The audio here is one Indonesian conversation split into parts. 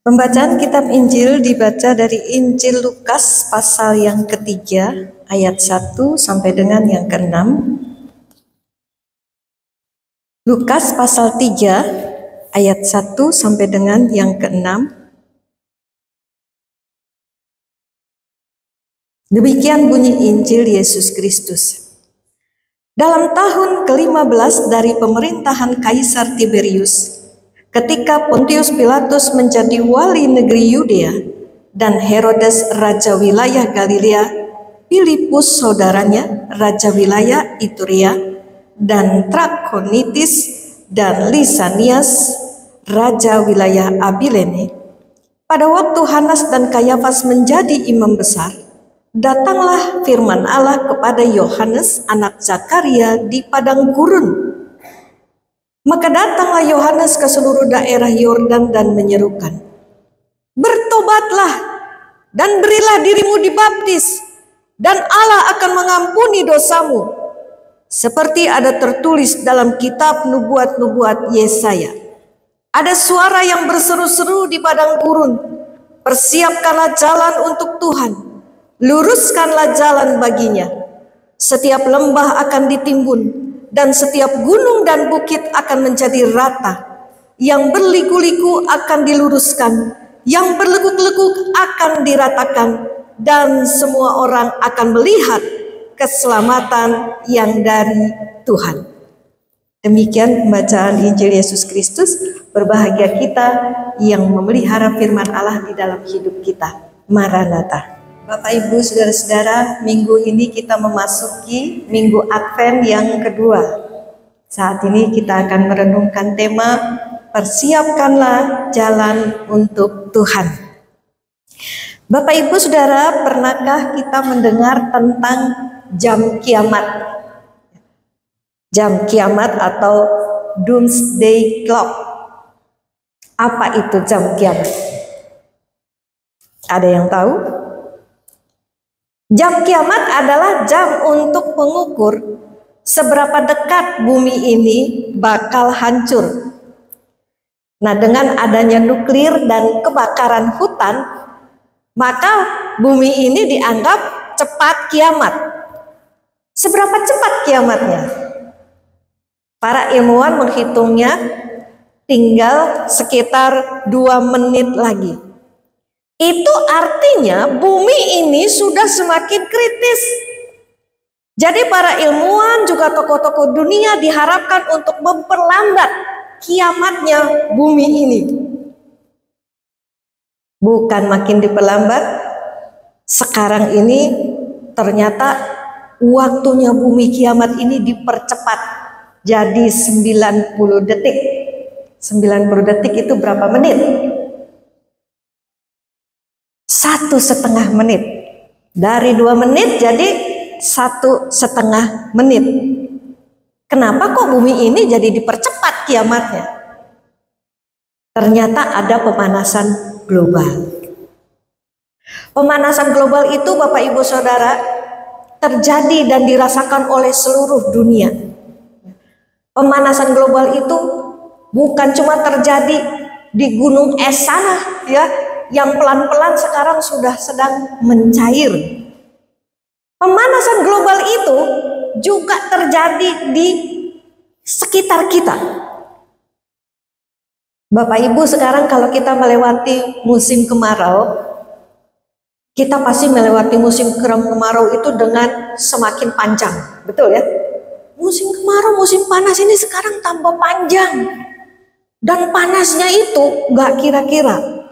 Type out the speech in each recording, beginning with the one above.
Pembacaan kitab Injil dibaca dari Injil Lukas pasal yang ketiga ayat 1 sampai dengan yang ke-6. Lukas pasal 3 ayat 1 sampai dengan yang ke-6. Demikian bunyi Injil Yesus Kristus. Dalam tahun ke-15 dari pemerintahan Kaisar Tiberius, ketika Pontius Pilatus menjadi wali negeri Yudea dan Herodes raja wilayah Galilea, Filipus saudaranya raja wilayah Iturea, dan Trakonitis dan Lisanias raja wilayah Abilene. Pada waktu Hanas dan Kayafas menjadi imam besar, datanglah firman Allah kepada Yohanes anak Zakaria di padang gurun. Maka datanglah Yohanes ke seluruh daerah Yordan dan menyerukan, "Bertobatlah dan berilah dirimu dibaptis, dan Allah akan mengampuni dosamu, seperti ada tertulis dalam kitab nubuat-nubuat Yesaya. Ada suara yang berseru-seru di padang gurun, persiapkanlah jalan untuk Tuhan, luruskanlah jalan baginya. Setiap lembah akan ditimbun, dan setiap gunung dan bukit akan menjadi rata. Yang berliku-liku akan diluruskan, yang berlekuk-lekuk akan diratakan, dan semua orang akan melihat keselamatan yang dari Tuhan." Demikian pembacaan Injil Yesus Kristus. Berbahagia kita yang memelihara firman Allah di dalam hidup kita. Maranatha. Bapak, Ibu, saudara-saudara, minggu ini kita memasuki minggu Advent yang kedua. Saat ini kita akan merenungkan tema "Persiapkanlah jalan untuk Tuhan". Bapak, Ibu, saudara, pernahkah kita mendengar tentang jam kiamat? Jam kiamat atau Doomsday Clock. Apa itu jam kiamat? Ada yang tahu? Jam kiamat adalah jam untuk mengukur seberapa dekat bumi ini bakal hancur. Nah, dengan adanya nuklir dan kebakaran hutan, maka bumi ini dianggap cepat kiamat. Seberapa cepat kiamatnya? Para ilmuwan menghitungnya tinggal sekitar 2 menit lagi. Itu artinya bumi ini sudah semakin kritis. Jadi para ilmuwan juga tokoh-tokoh dunia diharapkan untuk memperlambat kiamatnya bumi ini. Bukan makin diperlambat, sekarang ini ternyata waktunya bumi kiamat ini dipercepat jadi 90 detik. 90 detik itu berapa menit? 1,5 menit. Dari 2 menit jadi 1,5 menit. Kenapa kok bumi ini jadi dipercepat kiamatnya? Ternyata ada pemanasan global. Pemanasan global itu, Bapak, Ibu, Saudara, terjadi dan dirasakan oleh seluruh dunia. Pemanasan global itu bukan cuma terjadi di gunung es sana, ya, yang pelan-pelan sekarang sudah sedang mencair. Pemanasan global itu juga terjadi di sekitar kita. Bapak, Ibu, sekarang kalau kita melewati musim kemarau, kita pasti melewati musim kemarau itu dengan semakin panjang, betul ya? Musim kemarau, musim panas ini sekarang tambah panjang. Dan panasnya itu gak kira-kira.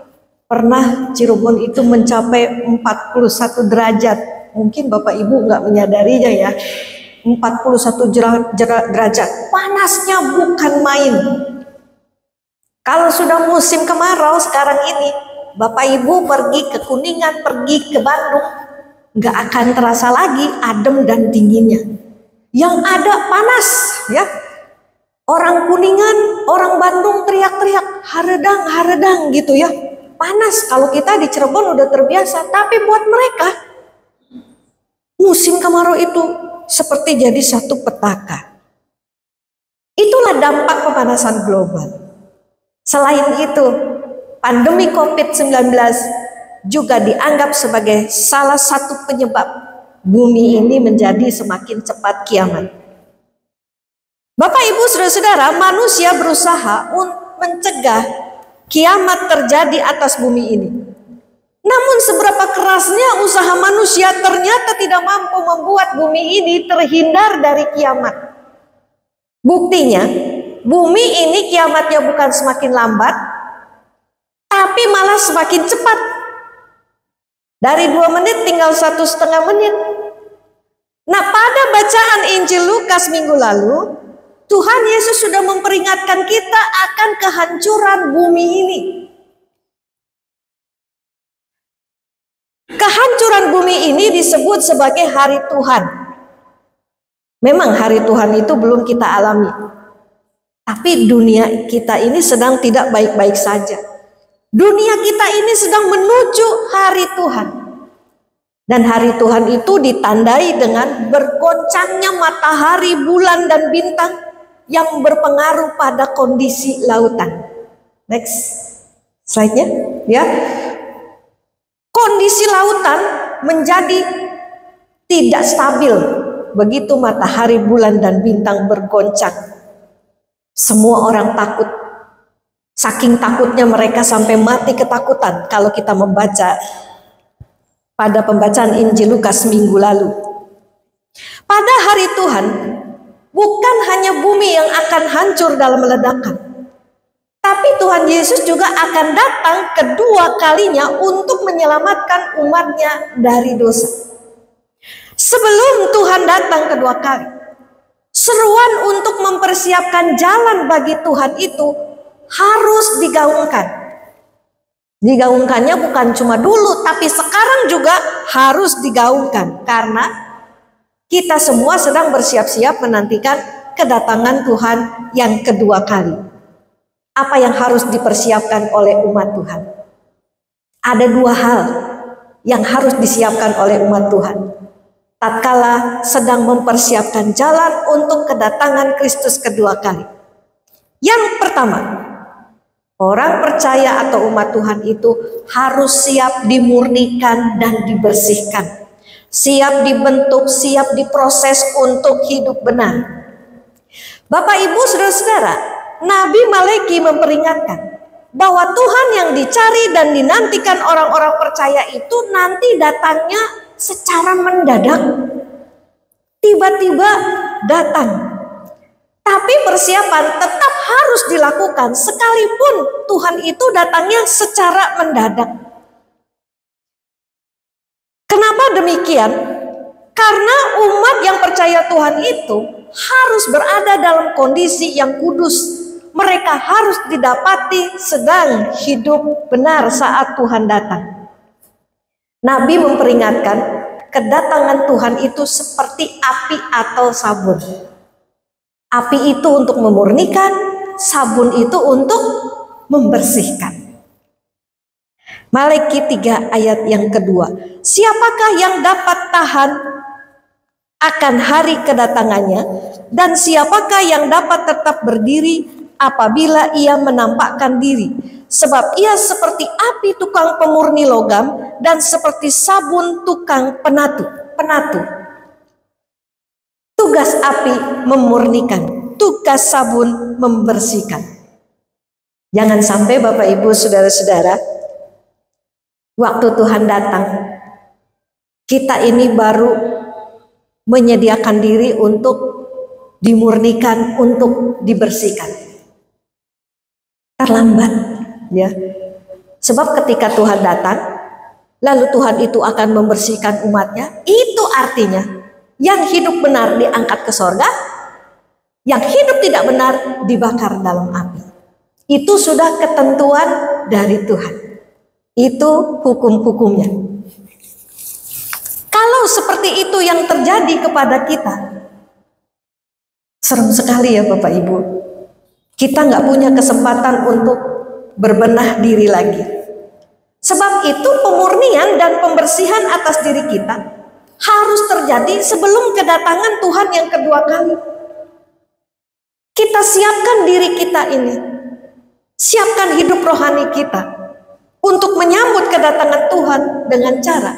Pernah Cirebon itu mencapai 41 derajat. Mungkin Bapak Ibu nggak menyadarinya ya. 41 derajat. Panasnya bukan main. Kalau sudah musim kemarau sekarang ini, Bapak Ibu pergi ke Kuningan, pergi ke Bandung, nggak akan terasa lagi adem dan dinginnya. Yang ada panas, ya. Orang Kuningan, orang Bandung teriak-teriak, haredang, haredang gitu ya. Panas. Kalau kita di Cirebon udah terbiasa, tapi buat mereka musim kemarau itu seperti jadi satu petaka. Itulah dampak pemanasan global. Selain itu, pandemi COVID-19 juga dianggap sebagai salah satu penyebab bumi ini menjadi semakin cepat kiamat. Bapak, Ibu, Saudara-saudara, manusia berusaha untuk mencegah kiamat terjadi atas bumi ini. Namun seberapa kerasnya usaha manusia ternyata tidak mampu membuat bumi ini terhindar dari kiamat. Buktinya, bumi ini kiamatnya bukan semakin lambat, tapi malah semakin cepat. Dari 2 menit tinggal 1,5 menit. Nah, pada bacaan Injil Lukas minggu lalu, Tuhan Yesus sudah memperingatkan kita akan kehancuran bumi ini. Kehancuran bumi ini disebut sebagai hari Tuhan. Memang hari Tuhan itu belum kita alami. Tapi dunia kita ini sedang tidak baik-baik saja. Dunia kita ini sedang menuju hari Tuhan. Dan hari Tuhan itu ditandai dengan bergoncangnya matahari, bulan, dan bintang yang berpengaruh pada kondisi lautan. Next slide-nya, ya. Kondisi lautan menjadi tidak stabil begitu matahari, bulan, dan bintang bergoncang. Semua orang takut. Saking takutnya mereka sampai mati ketakutan kalau kita membaca pada pembacaan Injil Lukas minggu lalu. Pada hari Tuhan, bukan hanya bumi yang akan hancur dalam ledakan, tapi Tuhan Yesus juga akan datang kedua kalinya untuk menyelamatkan umatnya dari dosa. Sebelum Tuhan datang kedua kali, seruan untuk mempersiapkan jalan bagi Tuhan itu harus digaungkan. Digaungkannya bukan cuma dulu, tapi sekarang juga harus digaungkan. Karena kita semua sedang bersiap-siap menantikan kedatangan Tuhan yang kedua kali. Apa yang harus dipersiapkan oleh umat Tuhan? Ada 2 hal yang harus disiapkan oleh umat Tuhan tatkala sedang mempersiapkan jalan untuk kedatangan Kristus kedua kali. Yang pertama, orang percaya atau umat Tuhan itu harus siap dimurnikan dan dibersihkan. Siap dibentuk, siap diproses untuk hidup benar. Bapak, Ibu, Saudara-saudara, Nabi Maleki memperingatkan bahwa Tuhan yang dicari dan dinantikan orang-orang percaya itu nanti datangnya secara mendadak. Tiba-tiba datang. Tapi persiapan tetap harus dilakukan sekalipun Tuhan itu datangnya secara mendadak. Kenapa demikian? Karena umat yang percaya Tuhan itu harus berada dalam kondisi yang kudus. Mereka harus didapati sedang hidup benar saat Tuhan datang. Nabi memperingatkan kedatangan Tuhan itu seperti api atau sabun. Api itu untuk memurnikan, sabun itu untuk membersihkan. Malaki 3 ayat yang kedua. Siapakah yang dapat tahan akan hari kedatangannya, dan siapakah yang dapat tetap berdiri apabila ia menampakkan diri? Sebab ia seperti api tukang pemurni logam dan seperti sabun tukang penatu. Tugas api memurnikan, tugas sabun membersihkan. Jangan sampai Bapak, Ibu, Saudara-saudara, waktu Tuhan datang, kita ini baru menyediakan diri untuk dimurnikan, untuk dibersihkan. Terlambat, ya. Sebab ketika Tuhan datang, lalu Tuhan itu akan membersihkan umatnya, itu artinya yang hidup benar diangkat ke sorga, yang hidup tidak benar dibakar dalam api. Itu sudah ketentuan dari Tuhan. Itu hukum-hukumnya. Kalau seperti itu yang terjadi kepada kita, serem sekali ya Bapak Ibu. Kita nggak punya kesempatan untuk berbenah diri lagi. Sebab itu pemurnian dan pembersihan atas diri kita harus terjadi sebelum kedatangan Tuhan yang kedua kali. Kita siapkan diri kita ini. Siapkan hidup rohani kita. untuk menyambut kedatangan Tuhan dengan cara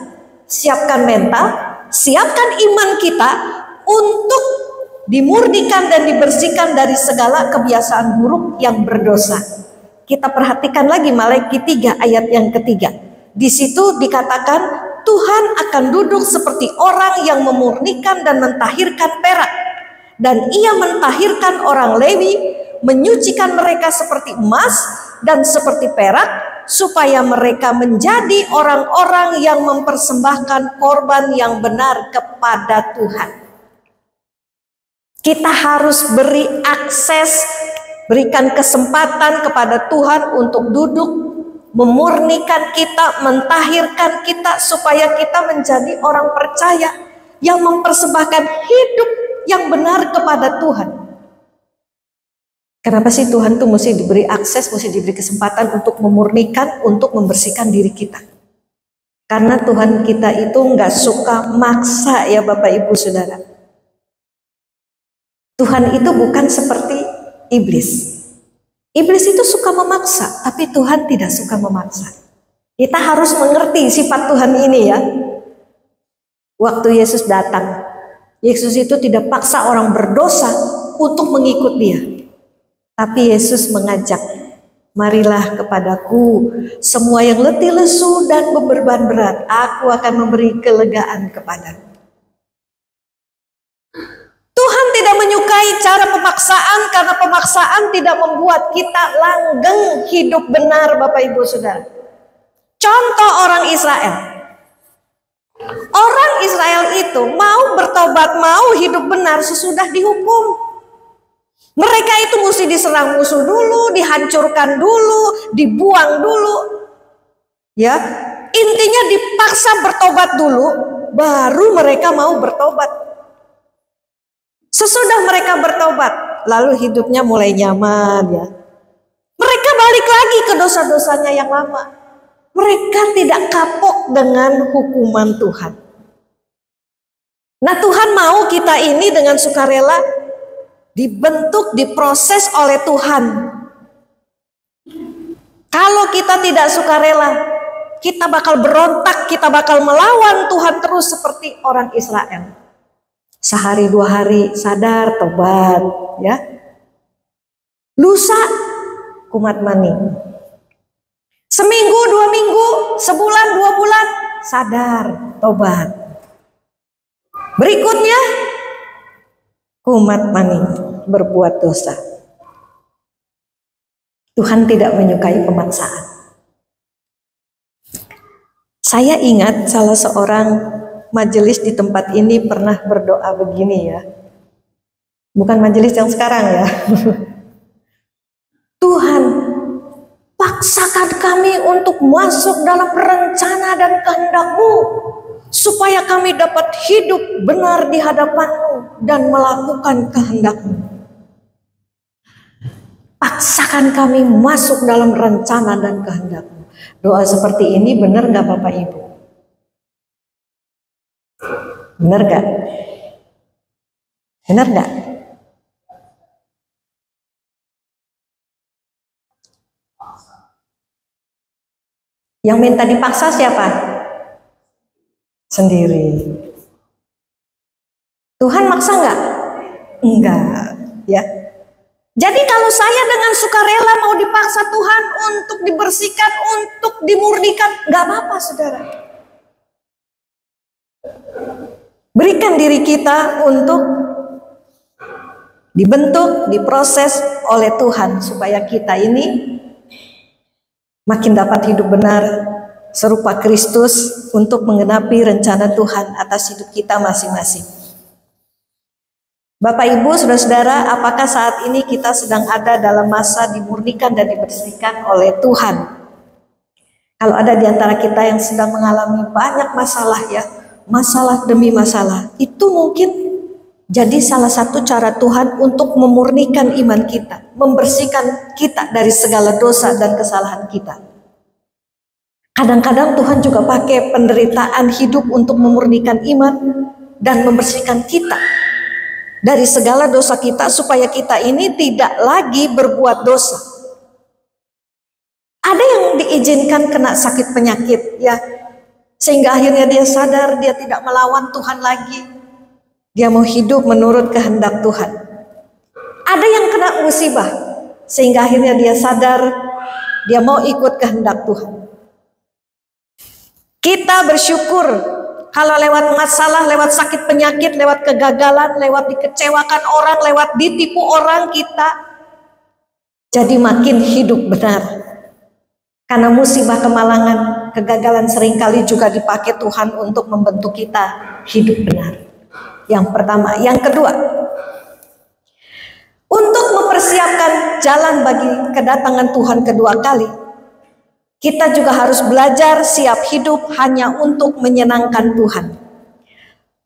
siapkan mental, siapkan iman kita untuk dimurnikan dan dibersihkan dari segala kebiasaan buruk yang berdosa. Kita perhatikan lagi Maleakhi 3 ayat yang ketiga. Di situ dikatakan Tuhan akan duduk seperti orang yang memurnikan dan mentahirkan perak, dan ia mentahirkan orang Lewi, menyucikan mereka seperti emas dan seperti perak, supaya mereka menjadi orang-orang yang mempersembahkan korban yang benar kepada Tuhan. Kita harus beri akses, berikan kesempatan kepada Tuhan untuk duduk, memurnikan kita, mentahirkan kita, supaya kita menjadi orang percaya yang mempersembahkan hidup yang benar kepada Tuhan. Kenapa sih Tuhan tuh mesti diberi akses, mesti diberi kesempatan untuk memurnikan, untuk membersihkan diri kita? Karena Tuhan kita itu nggak suka maksa ya Bapak Ibu Saudara. Tuhan itu bukan seperti iblis. Iblis itu suka memaksa, tapi Tuhan tidak suka memaksa. Kita harus mengerti sifat Tuhan ini ya. Waktu Yesus datang, Yesus itu tidak paksa orang berdosa untuk mengikut dia. Tapi Yesus mengajak, marilah kepadaku semua yang letih lesu dan beban berat, aku akan memberi kelegaan kepadamu. Tuhan tidak menyukai cara pemaksaan, karena pemaksaan tidak membuat kita langgeng hidup benar Bapak Ibu Saudara. Contoh orang Israel. Orang Israel itu mau bertobat, mau hidup benar sesudah dihukum. Mereka itu mesti diserang musuh dulu, dihancurkan dulu, dibuang dulu. Ya, intinya dipaksa bertobat dulu, baru mereka mau bertobat. Sesudah mereka bertobat, lalu hidupnya mulai nyaman ya. Mereka balik lagi ke dosa-dosanya yang lama. Mereka tidak kapok dengan hukuman Tuhan. Nah, Tuhan mau kita ini dengan sukarela dibentuk, diproses oleh Tuhan. Kalau kita tidak sukarela, kita bakal berontak, kita bakal melawan Tuhan terus seperti orang Israel. Sehari 2 hari sadar, tobat ya. Lusa kumat maning. Seminggu, 2 minggu, sebulan, 2 bulan, sadar, tobat. Berikutnya kumat maning, berbuat dosa. Tuhan tidak menyukai pemaksaan. Saya ingat salah seorang majelis di tempat ini pernah berdoa begini ya. Bukan majelis yang sekarang ya. Tuhan, paksakan kami untuk masuk dalam rencana dan kehendak-Mu, supaya kami dapat hidup benar di hadapan-Mu dan melakukan kehendak-Mu. Paksakan kami masuk dalam rencana dan kehendak-Mu. Doa seperti ini benar gak Bapak Ibu? Benar gak? Benar gak? Yang minta dipaksa siapa? Sendiri. Tuhan maksa nggak? Enggak, ya. Jadi kalau saya dengan sukarela mau dipaksa Tuhan untuk dibersihkan, untuk dimurnikan, nggak apa-apa, saudara. Berikan diri kita untuk dibentuk, diproses oleh Tuhan supaya kita ini makin dapat hidup benar serupa Kristus untuk menggenapi rencana Tuhan atas hidup kita masing-masing. Bapak Ibu, saudara-saudara, apakah saat ini kita sedang ada dalam masa dimurnikan dan dibersihkan oleh Tuhan? Kalau ada di antara kita yang sedang mengalami banyak masalah ya, masalah demi masalah, itu mungkin jadi salah satu cara Tuhan untuk memurnikan iman kita, membersihkan kita dari segala dosa dan kesalahan kita. Kadang-kadang Tuhan juga pakai penderitaan hidup untuk memurnikan iman dan membersihkan kita dari segala dosa kita, supaya kita ini tidak lagi berbuat dosa. Ada yang diizinkan kena sakit penyakit ya, sehingga akhirnya dia sadar dia tidak melawan Tuhan lagi. Dia mau hidup menurut kehendak Tuhan. Ada yang kena musibah sehingga akhirnya dia sadar dia mau ikut kehendak Tuhan. Kita bersyukur kalau lewat masalah, lewat sakit penyakit, lewat kegagalan, lewat dikecewakan orang, lewat ditipu orang, kita jadi makin hidup benar. Karena musibah, kemalangan, kegagalan seringkali juga dipakai Tuhan untuk membentuk kita hidup benar. Yang pertama. Yang kedua, untuk mempersiapkan jalan bagi kedatangan Tuhan kedua kali, kita juga harus belajar siap hidup hanya untuk menyenangkan Tuhan.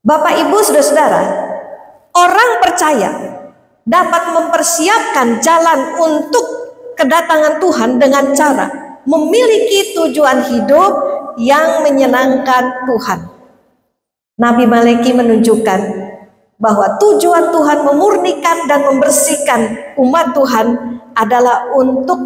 Bapak, Ibu, saudara-saudara, orang percaya dapat mempersiapkan jalan untuk kedatangan Tuhan dengan cara memiliki tujuan hidup yang menyenangkan Tuhan. Nabi Maleki menunjukkan bahwa tujuan Tuhan memurnikan dan membersihkan umat Tuhan adalah untuk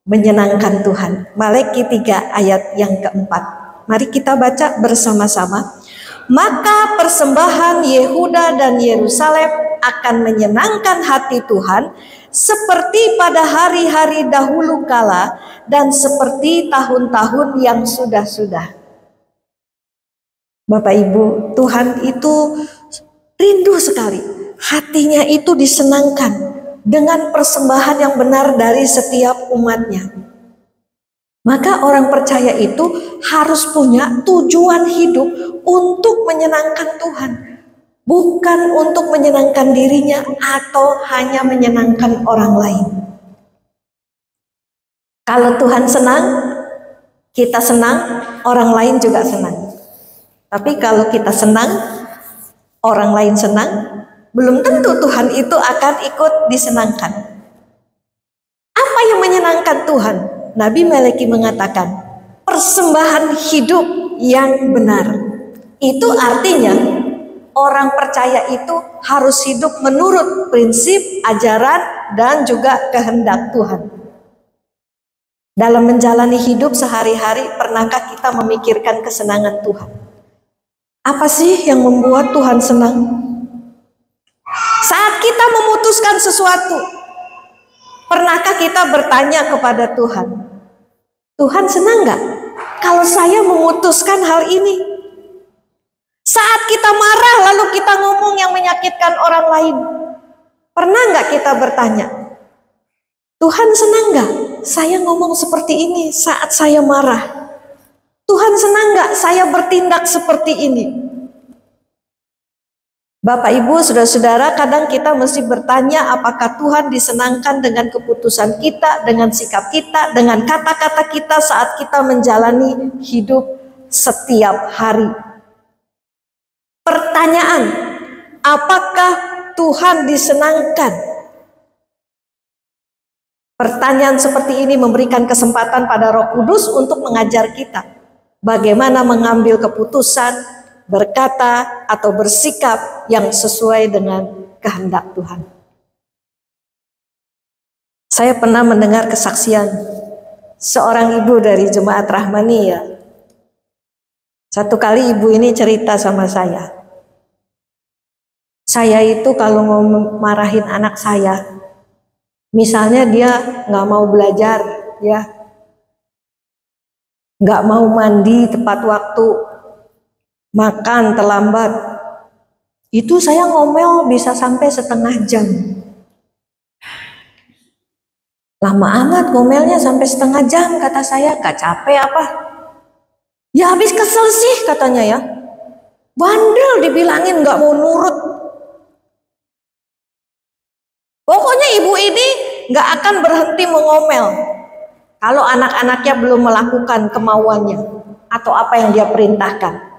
menyenangkan Tuhan. Maleki 3 ayat yang keempat. Mari kita baca bersama-sama. Maka persembahan Yehuda dan Yerusalem akan menyenangkan hati Tuhan seperti pada hari-hari dahulu kala dan seperti tahun-tahun yang sudah-sudah. Bapak Ibu, Tuhan itu rindu sekali, hatinya itu disenangkan dengan persembahan yang benar dari setiap umatnya. Maka orang percaya itu harus punya tujuan hidup untuk menyenangkan Tuhan, bukan untuk menyenangkan dirinya atau hanya menyenangkan orang lain. Kalau Tuhan senang, kita senang, orang lain juga senang. Tapi kalau kita senang, orang lain senang, belum tentu Tuhan itu akan ikut disenangkan. Apa yang menyenangkan Tuhan? Nabi Maleki mengatakan, persembahan hidup yang benar. Itu artinya orang percaya itu harus hidup menurut prinsip, ajaran, dan juga kehendak Tuhan. Dalam menjalani hidup sehari-hari, pernahkah kita memikirkan kesenangan Tuhan? Apa sih yang membuat Tuhan senang? Saat kita memutuskan sesuatu, pernahkah kita bertanya kepada Tuhan, Tuhan senang gak kalau saya memutuskan hal ini? Saat kita marah lalu kita ngomong yang menyakitkan orang lain, pernah gak kita bertanya, Tuhan senang gak saya ngomong seperti ini saat saya marah? Tuhan senang gak saya bertindak seperti ini? Bapak, Ibu, saudara-saudara, kadang kita mesti bertanya apakah Tuhan disenangkan dengan keputusan kita, dengan sikap kita, dengan kata-kata kita saat kita menjalani hidup setiap hari. Pertanyaan, apakah Tuhan disenangkan? Pertanyaan seperti ini memberikan kesempatan pada Roh Kudus untuk mengajar kita bagaimana mengambil keputusan, berkata atau bersikap yang sesuai dengan kehendak Tuhan. Saya pernah mendengar kesaksian seorang ibu dari Jemaat Rahmaniyah. Satu kali ibu ini cerita sama saya itu kalau mau marahin anak saya, misalnya dia nggak mau belajar, ya, nggak mau mandi tepat waktu, makan terlambat, itu saya ngomel bisa sampai setengah jam. Lama amat ngomelnya sampai setengah jam, kata saya. Gak capek apa? Ya habis kesel sih katanya ya. Bandel dibilangin gak mau nurut. Pokoknya ibu ini gak akan berhenti mengomel kalau anak-anaknya belum melakukan kemauannya atau apa yang dia perintahkan.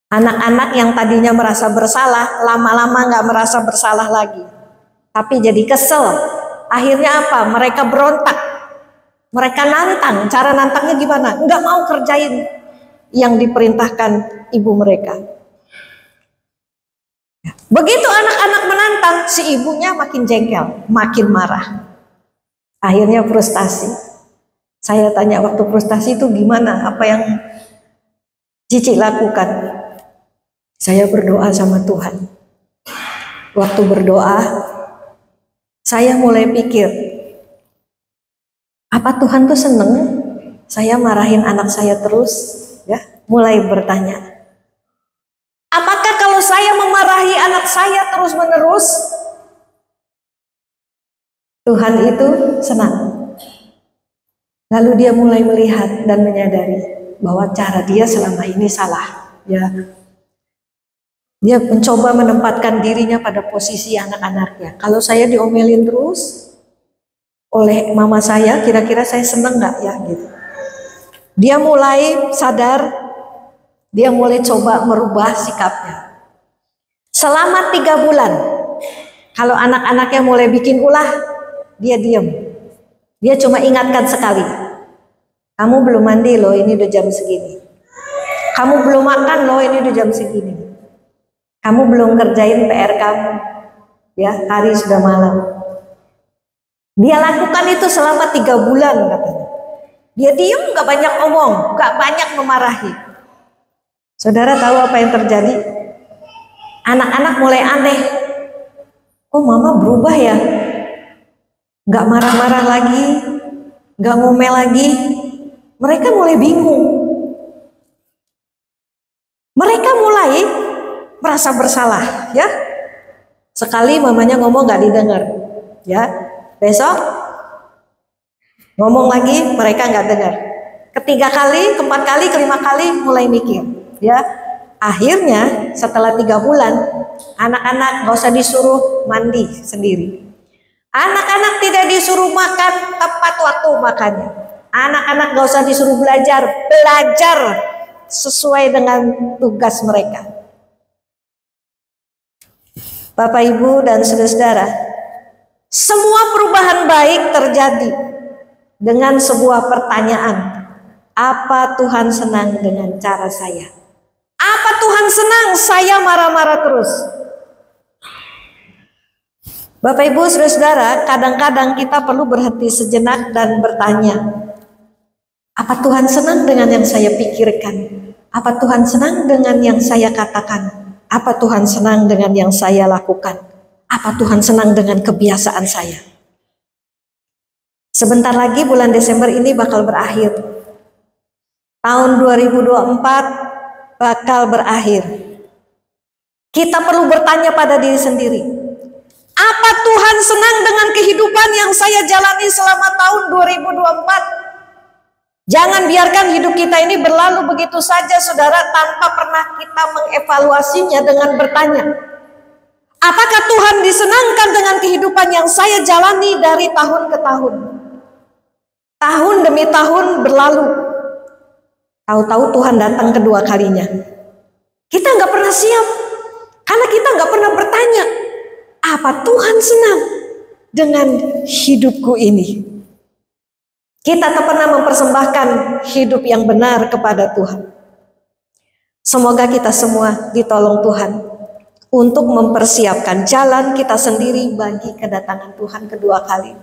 Anak-anak yang tadinya merasa bersalah, lama-lama gak merasa bersalah lagi, tapi jadi kesel. Akhirnya apa? Mereka berontak, mereka nantang. Cara nantangnya gimana? Nggak mau kerjain yang diperintahkan ibu mereka. Begitu anak-anak menantang, si ibunya makin jengkel, makin marah. Akhirnya frustasi. Saya tanya waktu frustasi itu gimana? Apa yang Cici lakukan? Saya berdoa sama Tuhan. Waktu berdoa, saya mulai pikir, apa Tuhan tuh seneng saya marahin anak saya terus? Ya, mulai bertanya, apakah kalau saya memarahi anak saya terus-menerus, Tuhan itu senang? Lalu dia mulai melihat dan menyadari bahwa cara dia selama ini salah. Ya, dia mencoba menempatkan dirinya pada posisi anak-anaknya. Kalau saya diomelin terus oleh mama saya, kira-kira saya seneng nggak ya gitu. Dia mulai sadar, dia mulai coba merubah sikapnya. Selama 3 bulan, kalau anak-anaknya mulai bikin ulah, dia diam. Dia cuma ingatkan sekali, kamu belum mandi loh, ini udah jam segini. Kamu belum makan loh, ini udah jam segini. Kamu belum kerjain PR kamu, ya hari sudah malam. Dia lakukan itu selama 3 bulan katanya. Dia diam, gak banyak ngomong, gak banyak memarahi. Saudara tahu apa yang terjadi? Anak-anak mulai aneh. Kok mama berubah ya? Gak marah-marah lagi, gak ngomel lagi. Mereka mulai bingung. Mereka mulai merasa bersalah, ya. Sekali mamanya ngomong gak didengar, ya. Besok ngomong lagi, mereka gak dengar. Ketiga kali, keempat kali, kelima kali mulai mikir, ya. Akhirnya setelah 3 bulan, anak-anak gak usah disuruh mandi sendiri. Anak-anak tidak disuruh makan tepat waktu makannya. Anak-anak gak usah disuruh belajar sesuai dengan tugas mereka. Bapak, Ibu, dan saudara-saudara, semua perubahan baik terjadi dengan sebuah pertanyaan. Apa Tuhan senang dengan cara saya? Apa Tuhan senang saya marah-marah terus? Bapak, Ibu, saudara-saudara, kadang-kadang kita perlu berhenti sejenak dan bertanya, apa Tuhan senang dengan yang saya pikirkan? Apa Tuhan senang dengan yang saya katakan? Apa Tuhan senang dengan yang saya lakukan? Apa Tuhan senang dengan kebiasaan saya? Sebentar lagi bulan Desember ini bakal berakhir. Tahun 2024 bakal berakhir. Kita perlu bertanya pada diri sendiri, apa Tuhan senang dengan kehidupan yang saya jalani selama tahun 2024? Jangan biarkan hidup kita ini berlalu begitu saja, saudara, tanpa pernah kita mengevaluasinya dengan bertanya, apakah Tuhan disenangkan dengan kehidupan yang saya jalani dari tahun ke tahun? Tahun demi tahun berlalu, tahu-tahu Tuhan datang kedua kalinya. Kita nggak pernah siap, karena kita nggak pernah bertanya, apa Tuhan senang dengan hidupku ini? Kita tak pernah mempersembahkan hidup yang benar kepada Tuhan. Semoga kita semua ditolong Tuhan untuk mempersiapkan jalan kita sendiri bagi kedatangan Tuhan kedua kali.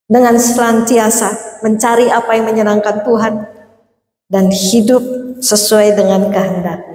Dengan senantiasa mencari apa yang menyenangkan Tuhan dan hidup sesuai dengan kehendak